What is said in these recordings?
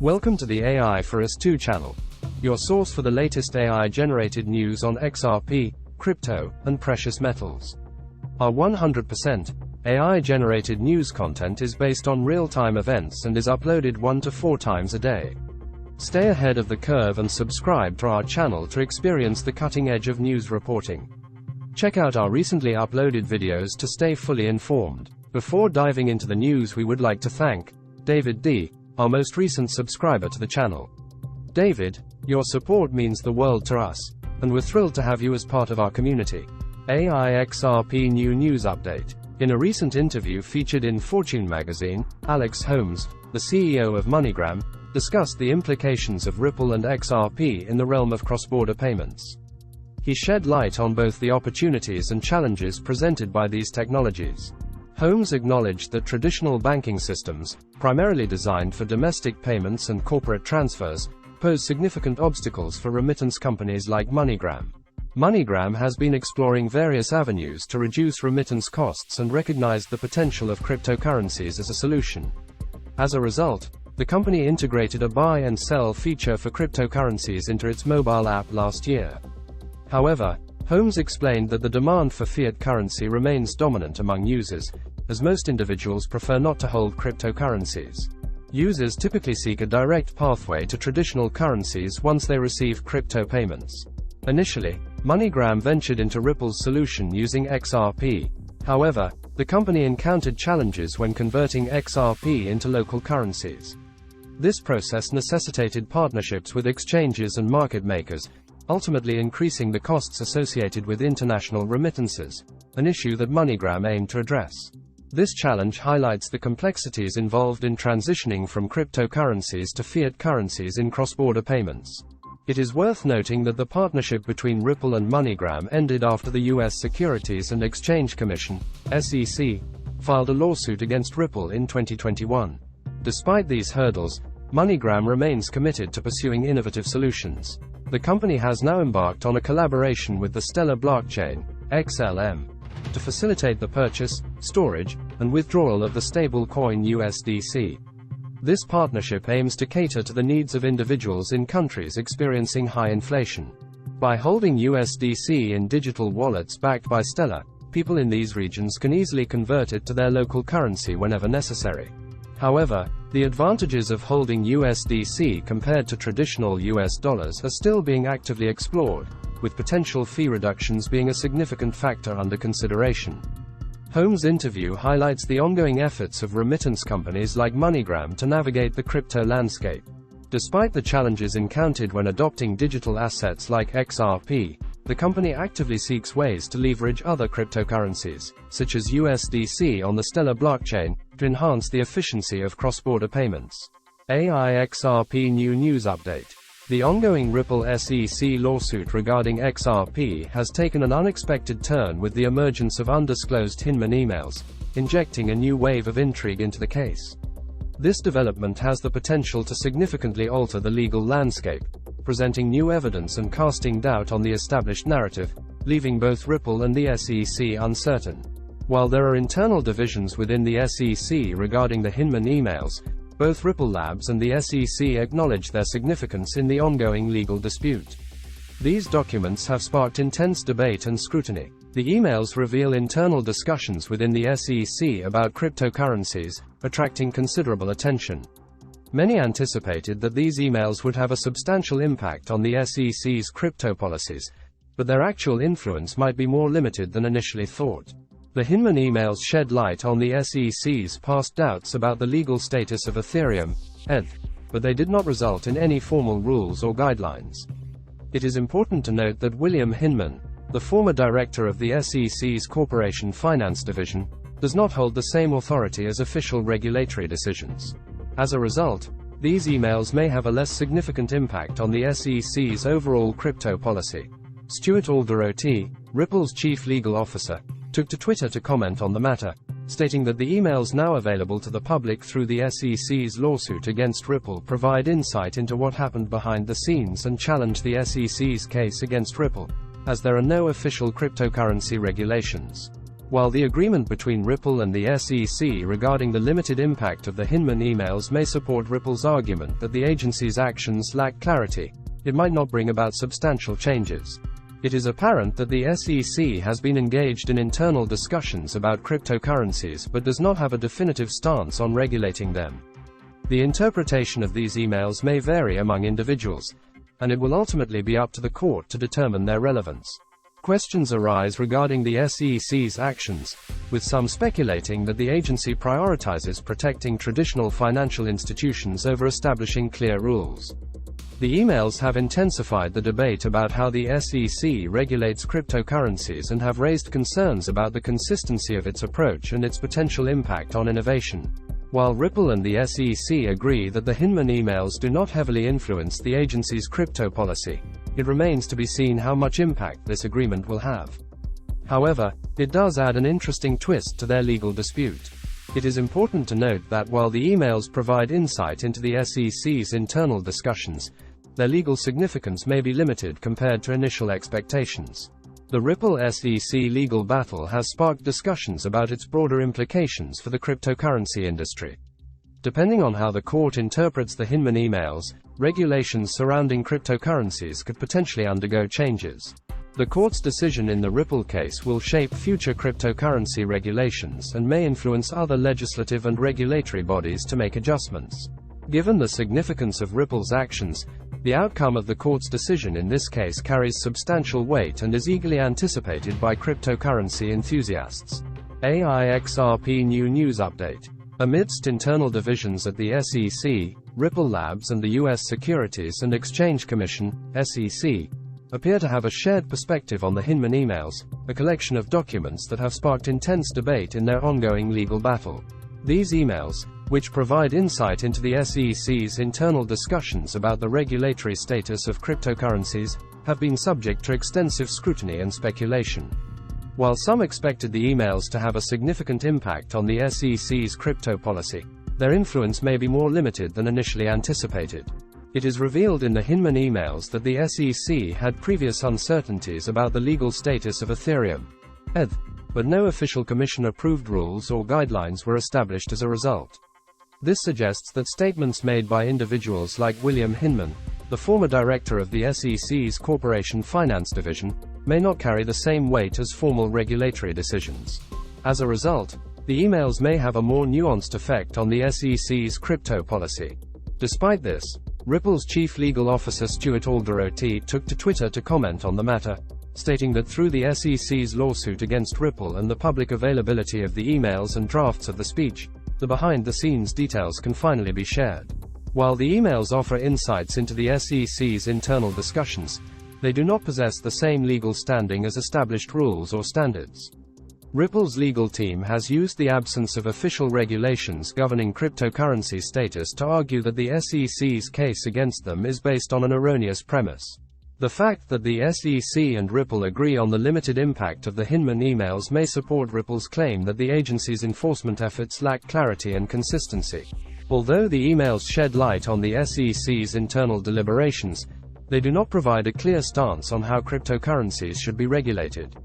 Welcome to the AI for Us 2 channel, your source for the latest AI-generated news on XRP, crypto, and precious metals. Our 100% AI-generated news content is based on real-time events and is uploaded 1 to 4 times a day. Stay ahead of the curve and subscribe to our channel to experience the cutting edge of news reporting. Check out our recently uploaded videos to stay fully informed. Before diving into the news, we would like to thank David D., our most recent subscriber to the channel. David, your support means the world to us, and we're thrilled to have you as part of our community. Xrp New News Update. In a recent interview featured in Fortune magazine, Alex Holmes, the CEO of MoneyGram, discussed the implications of Ripple and XRP in the realm of cross-border payments. He shed light on both the opportunities and challenges presented by these technologies. Holmes acknowledged that traditional banking systems, primarily designed for domestic payments and corporate transfers, pose significant obstacles for remittance companies like MoneyGram. MoneyGram has been exploring various avenues to reduce remittance costs and recognized the potential of cryptocurrencies as a solution. As a result, the company integrated a buy and sell feature for cryptocurrencies into its mobile app last year. However, Holmes explained that the demand for fiat currency remains dominant among users, as most individuals prefer not to hold cryptocurrencies. Users typically seek a direct pathway to traditional currencies once they receive crypto payments. Initially, MoneyGram ventured into Ripple's solution using XRP. However, the company encountered challenges when converting XRP into local currencies. This process necessitated partnerships with exchanges and market makers, ultimately increasing the costs associated with international remittances, an issue that MoneyGram aimed to address. This challenge highlights the complexities involved in transitioning from cryptocurrencies to fiat currencies in cross-border payments. It is worth noting that the partnership between Ripple and MoneyGram ended after the U.S. Securities and Exchange Commission, SEC, filed a lawsuit against Ripple in 2021. Despite these hurdles, MoneyGram remains committed to pursuing innovative solutions. The company has now embarked on a collaboration with the Stellar blockchain, XLM, to facilitate the purchase, storage, and withdrawal of the stablecoin USDC. This partnership aims to cater to the needs of individuals in countries experiencing high inflation. By holding USDC in digital wallets backed by Stellar, people in these regions can easily convert it to their local currency whenever necessary. However, the advantages of holding USDC compared to traditional US dollars are still being actively explored, with potential fee reductions being a significant factor under consideration. Holmes' interview highlights the ongoing efforts of remittance companies like MoneyGram to navigate the crypto landscape. Despite the challenges encountered when adopting digital assets like XRP, the company actively seeks ways to leverage other cryptocurrencies, such as USDC on the Stellar blockchain, to enhance the efficiency of cross-border payments. Xrp New News Update. The ongoing Ripple SEC lawsuit regarding XRP has taken an unexpected turn with the emergence of undisclosed Hinman emails, injecting a new wave of intrigue into the case. This development has the potential to significantly alter the legal landscape, presenting new evidence and casting doubt on the established narrative, leaving both Ripple and the SEC uncertain. While there are internal divisions within the SEC regarding the Hinman emails, both Ripple Labs and the SEC acknowledge their significance in the ongoing legal dispute. These documents have sparked intense debate and scrutiny. The emails reveal internal discussions within the SEC about cryptocurrencies, attracting considerable attention. Many anticipated that these emails would have a substantial impact on the SEC's crypto policies, but their actual influence might be more limited than initially thought. The Hinman emails shed light on the SEC's past doubts about the legal status of Ethereum, ETH, but they did not result in any formal rules or guidelines. It is important to note that William Hinman, the former director of the SEC's Corporation Finance Division, does not hold the same authority as official regulatory decisions. As a result, these emails may have a less significant impact on the SEC's overall crypto policy. Stuart Alderoty, Ripple's chief legal officer, took to Twitter to comment on the matter, stating that the emails now available to the public through the SEC's lawsuit against Ripple provide insight into what happened behind the scenes and challenge the SEC's case against Ripple, as there are no official cryptocurrency regulations. While the agreement between Ripple and the SEC regarding the limited impact of the Hinman emails may support Ripple's argument that the agency's actions lack clarity, it might not bring about substantial changes. It is apparent that the SEC has been engaged in internal discussions about cryptocurrencies but does not have a definitive stance on regulating them. The interpretation of these emails may vary among individuals, and it will ultimately be up to the court to determine their relevance. Questions arise regarding the SEC's actions, with some speculating that the agency prioritizes protecting traditional financial institutions over establishing clear rules. The emails have intensified the debate about how the SEC regulates cryptocurrencies and have raised concerns about the consistency of its approach and its potential impact on innovation. While Ripple and the SEC agree that the Hinman emails do not heavily influence the agency's crypto policy, it remains to be seen how much impact this agreement will have. However, it does add an interesting twist to their legal dispute. It is important to note that while the emails provide insight into the SEC's internal discussions, their legal significance may be limited compared to initial expectations. The Ripple SEC legal battle has sparked discussions about its broader implications for the cryptocurrency industry. Depending on how the court interprets the Hinman emails, regulations surrounding cryptocurrencies could potentially undergo changes. The court's decision in the Ripple case will shape future cryptocurrency regulations and may influence other legislative and regulatory bodies to make adjustments. Given the significance of Ripple's actions, the outcome of the court's decision in this case carries substantial weight and is eagerly anticipated by cryptocurrency enthusiasts. Xrp New News Update. Amidst internal divisions at the SEC, Ripple Labs and the U.S. Securities and Exchange Commission, SEC, appear to have a shared perspective on the Hinman emails, a collection of documents that have sparked intense debate in their ongoing legal battle. These emails, which provide insight into the SEC's internal discussions about the regulatory status of cryptocurrencies, have been subject to extensive scrutiny and speculation. While some expected the emails to have a significant impact on the SEC's crypto policy, their influence may be more limited than initially anticipated. It is revealed in the Hinman emails that the SEC had previous uncertainties about the legal status of Ethereum, ETH, but no official commission-approved rules or guidelines were established as a result. This suggests that statements made by individuals like William Hinman, the former director of the SEC's Corporation Finance Division, may not carry the same weight as formal regulatory decisions. As a result, the emails may have a more nuanced effect on the SEC's crypto policy. Despite this, Ripple's chief legal officer Stuart Alderoty took to Twitter to comment on the matter, stating that through the SEC's lawsuit against Ripple and the public availability of the emails and drafts of the speech, the behind-the-scenes details can finally be shared. While the emails offer insights into the SEC's internal discussions, they do not possess the same legal standing as established rules or standards. Ripple's legal team has used the absence of official regulations governing cryptocurrency status to argue that the SEC's case against them is based on an erroneous premise. The fact that the SEC and Ripple agree on the limited impact of the Hinman emails may support Ripple's claim that the agency's enforcement efforts lack clarity and consistency. Although the emails shed light on the SEC's internal deliberations, they do not provide a clear stance on how cryptocurrencies should be regulated.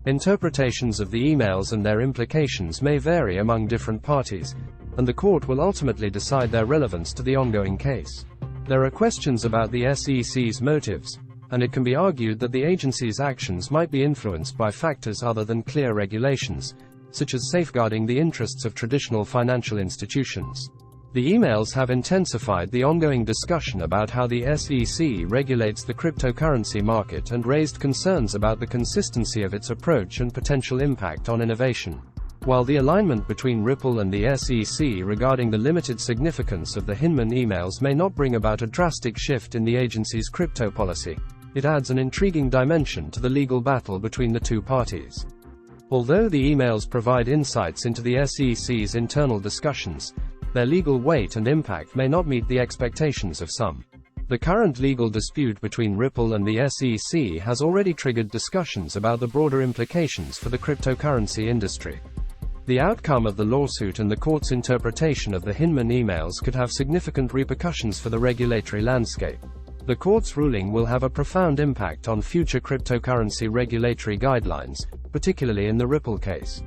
Interpretations of the emails and their implications may vary among different parties, and the court will ultimately decide their relevance to the ongoing case. There are questions about the SEC's motives, and it can be argued that the agency's actions might be influenced by factors other than clear regulations, such as safeguarding the interests of traditional financial institutions. The emails have intensified the ongoing discussion about how the SEC regulates the cryptocurrency market and raised concerns about the consistency of its approach and potential impact on innovation. While the alignment between Ripple and the SEC regarding the limited significance of the Hinman emails may not bring about a drastic shift in the agency's crypto policy, it adds an intriguing dimension to the legal battle between the two parties. Although the emails provide insights into the SEC's internal discussions, their legal weight and impact may not meet the expectations of some. The current legal dispute between Ripple and the SEC has already triggered discussions about the broader implications for the cryptocurrency industry. The outcome of the lawsuit and the court's interpretation of the Hinman emails could have significant repercussions for the regulatory landscape. The court's ruling will have a profound impact on future cryptocurrency regulatory guidelines, particularly in the Ripple case.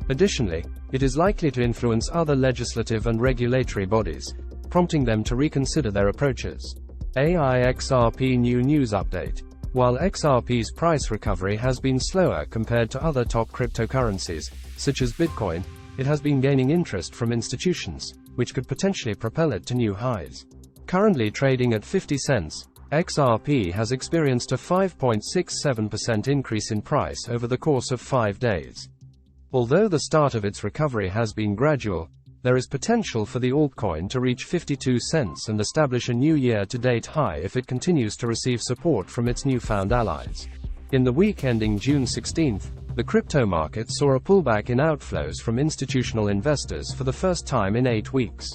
Additionally, it is likely to influence other legislative and regulatory bodies, prompting them to reconsider their approaches. Xrp New News Update. While XRP's price recovery has been slower compared to other top cryptocurrencies, such as Bitcoin, it has been gaining interest from institutions, which could potentially propel it to new highs. Currently trading at 50 cents, XRP has experienced a 5.67% increase in price over the course of 5 days. Although the start of its recovery has been gradual, there is potential for the altcoin to reach 52 cents and establish a new year-to-date high if it continues to receive support from its newfound allies. In the week ending June 16, the crypto market saw a pullback in outflows from institutional investors for the first time in 8 weeks.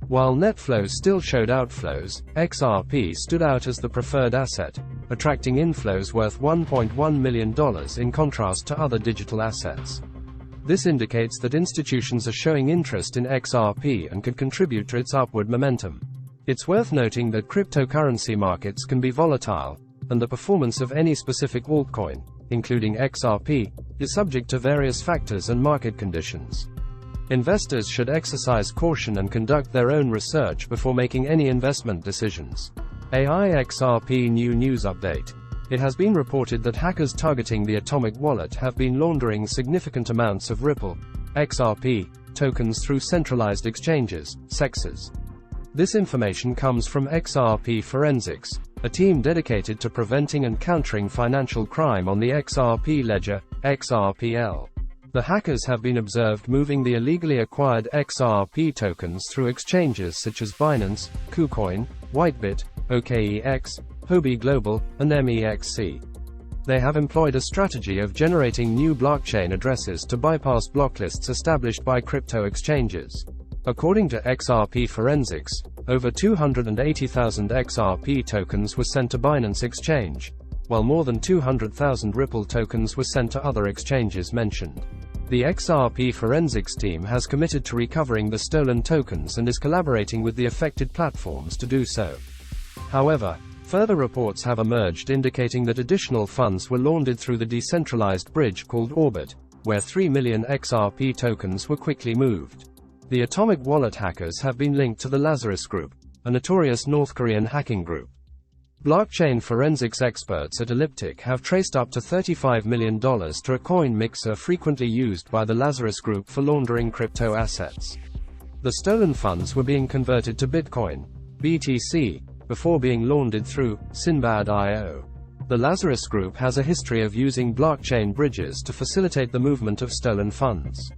While net flows still showed outflows, XRP stood out as the preferred asset, attracting inflows worth $1.1 million in contrast to other digital assets. This indicates that institutions are showing interest in XRP and could contribute to its upward momentum. It's worth noting that cryptocurrency markets can be volatile, and the performance of any specific altcoin, including XRP, is subject to various factors and market conditions. Investors should exercise caution and conduct their own research before making any investment decisions. Xrp New News Update. It has been reported that hackers targeting the Atomic Wallet have been laundering significant amounts of Ripple, XRP, tokens through centralized exchanges, CEXs. This information comes from Xrp Forensics, a team dedicated to preventing and countering financial crime on the XRP ledger, XRPL. The hackers have been observed moving the illegally acquired XRP tokens through exchanges such as Binance, KuCoin, Whitebit, OKEX, Huobi Global, and MEXC. They have employed a strategy of generating new blockchain addresses to bypass block lists established by crypto exchanges. According to Xrp Forensics, over 280,000 XRP tokens were sent to Binance Exchange, while more than 200,000 Ripple tokens were sent to other exchanges mentioned. The Xrp Forensics team has committed to recovering the stolen tokens and is collaborating with the affected platforms to do so. However, further reports have emerged indicating that additional funds were laundered through the decentralized bridge called Orbit, where 3 million XRP tokens were quickly moved. The Atomic Wallet hackers have been linked to the Lazarus Group, a notorious North Korean hacking group. Blockchain forensics experts at Elliptic have traced up to $35 million to a coin mixer frequently used by the Lazarus Group for laundering crypto assets. The stolen funds were being converted to Bitcoin, BTC, before being laundered through Sinbad.io. The Lazarus Group has a history of using blockchain bridges to facilitate the movement of stolen funds.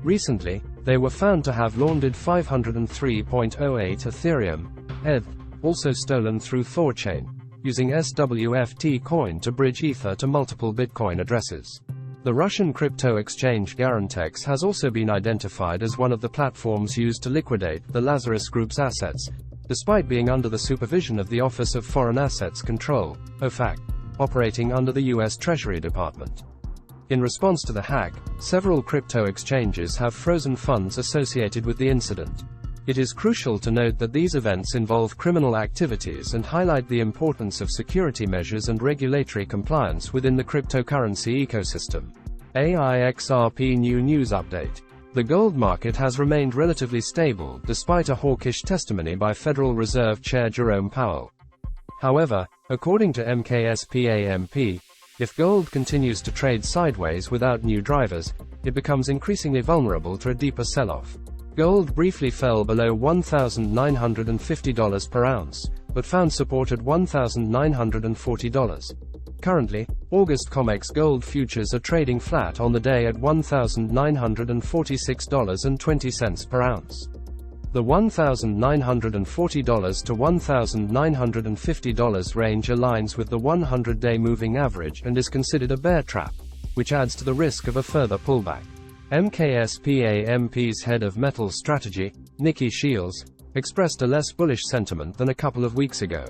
Recently, they were found to have laundered 503.08 Ethereum, ETH, also stolen through Thorchain, using SWFT coin to bridge Ether to multiple Bitcoin addresses. The Russian crypto exchange Garantex has also been identified as one of the platforms used to liquidate the Lazarus Group's assets, despite being under the supervision of the Office of Foreign Assets Control, OFAC, operating under the U.S. Treasury Department. In response to the hack, several crypto exchanges have frozen funds associated with the incident. It is crucial to note that these events involve criminal activities and highlight the importance of security measures and regulatory compliance within the cryptocurrency ecosystem. Xrp New News Update. The gold market has remained relatively stable despite a hawkish testimony by Federal Reserve Chair Jerome Powell. However, according to MKSPAMP, if gold continues to trade sideways without new drivers, it becomes increasingly vulnerable to a deeper sell-off. Gold briefly fell below $1,950 per ounce, but found support at $1,940. Currently, August COMEX gold futures are trading flat on the day at $1,946.20 per ounce. The $1,940 to $1,950 range aligns with the 100-day moving average and is considered a bear trap, which adds to the risk of a further pullback. MKSPAMP's head of metals strategy, Nikki Shields, expressed a less bullish sentiment than a couple of weeks ago.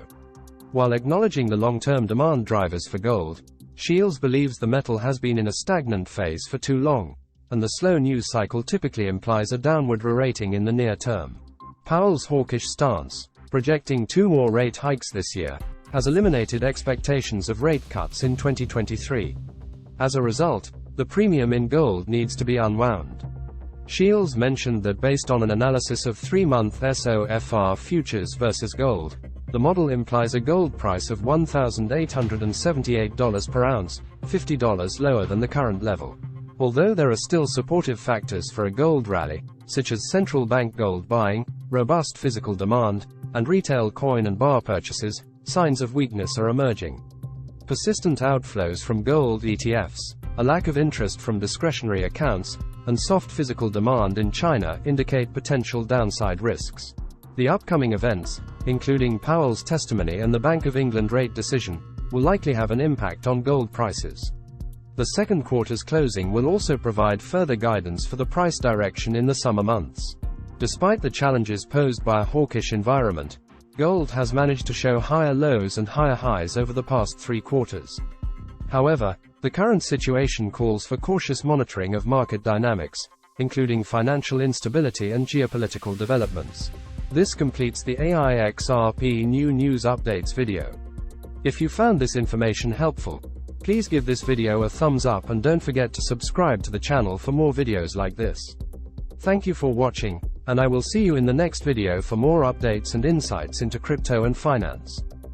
While acknowledging the long-term demand drivers for gold, Shields believes the metal has been in a stagnant phase for too long, and the slow news cycle typically implies a downward re-rating in the near term. Powell's hawkish stance, projecting 2 more rate hikes this year, has eliminated expectations of rate cuts in 2023. As a result, the premium in gold needs to be unwound. Shields mentioned that based on an analysis of 3-month SOFR futures versus gold, the model implies a gold price of $1,878 per ounce, $50 lower than the current level. Although there are still supportive factors for a gold rally, such as central bank gold buying, robust physical demand, and retail coin and bar purchases, signs of weakness are emerging. Persistent outflows from gold ETFs, a lack of interest from discretionary accounts, and soft physical demand in China indicate potential downside risks. The upcoming events, including Powell's testimony and the Bank of England rate decision, will likely have an impact on gold prices. The second quarter's closing will also provide further guidance for the price direction in the summer months. Despite the challenges posed by a hawkish environment, gold has managed to show higher lows and higher highs over the past 3 quarters. However, the current situation calls for cautious monitoring of market dynamics, including financial instability and geopolitical developments. This completes the Xrp New News Updates video. If you found this information helpful, please give this video a thumbs up and don't forget to subscribe to the channel for more videos like this. Thank you for watching, and I will see you in the next video for more updates and insights into crypto and finance.